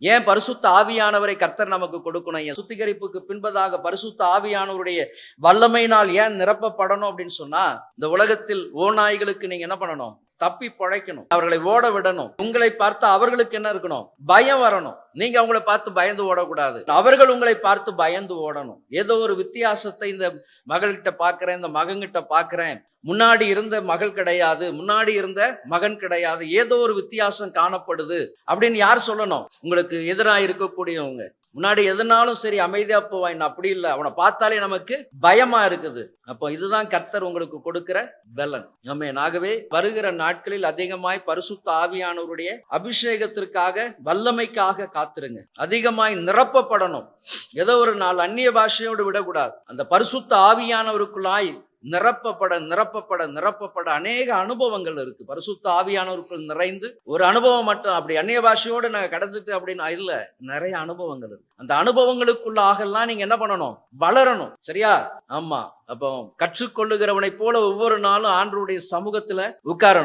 ஏன் பரிசுத்த ஆவியானவரை கர்த்தர் நமக்கு கொடுக்கணும்? என் சுத்திகரிப்புக்கு பின்பதாக பரிசுத்த ஆவியானவருடைய வல்லமையினால் ஏன் நிரப்பப்படணும் அப்படின்னு சொன்னா, இந்த உலகத்தில் ஓநாய்களுக்கு நீங்க என்ன பண்ணணும்? தப்பி பிழைக்கணும், அவர்களை ஓட விடணும். உங்களை பார்த்து அவர்களுக்கு என்ன இருக்கணும்? பயம் வரணும். நீங்க அவங்களை பார்த்து பயந்து ஓடக்கூடாது, அவர்கள் உங்களை பார்த்து பயந்து ஓடணும். ஏதோ ஒரு வித்தியாசத்தை இந்த மகள்கிட்ட பாக்குறேன், இந்த மகன்கிட்ட பாக்குறேன், முன்னாடி இருந்த மகள் கிடையாது, முன்னாடி இருந்த மகன் கிடையாது, ஏதோ ஒரு வித்தியாசம் காணப்படுது அப்படின்னு யார் சொல்லணும்? உங்களுக்கு எதிராக இருக்கக்கூடியவங்க. முன்னாடி எதுனாலும் சரி அமைதியா போவான், அப்படி இல்லை, அவனை பார்த்தாலே நமக்கு பயமா இருக்குது. அப்போ இதுதான் கர்த்தர் உங்களுக்கு கொடுக்கிற பலன். ஆகவே வருகிற நாட்களில் அதிகமாய் பரிசுத்த ஆவியானவருடைய அபிஷேகத்திற்காக, வல்லமைக்காக காத்திருங்க. அதிகமாய் நிரப்பப்படணும். ஏதோ ஒரு நாள் அந்நிய பாஷையோடு விடக்கூடாது. அந்த பரிசுத்த ஆவியானவருக்குள்ளாய் நிரப்பப்பட நிரப்பப்பட நிரப்பப்பட அநேக அனுபவங்கள் இருக்கு. பரிசுத்த ஆவியானவருக்குள் நிறைந்து ஒரு அனுபவம் மட்டும் அப்படி அந்நிய பாஷையோடு நாங்க கிடைச்சிட்டு அப்படின்னு இல்ல, நிறைய அனுபவங்கள் இருக்கு. அந்த அனுபவங்களுக்குள்ளாகலாம் நீங்க என்ன பண்ணணும்? வளரணும். சரியா? ஆமா. அப்போ கற்றுக்கொள்ளுகிறவனை போல ஒவ்வொரு நாளும் ஆண்டவருடைய சமூகத்துல உட்காரணும்.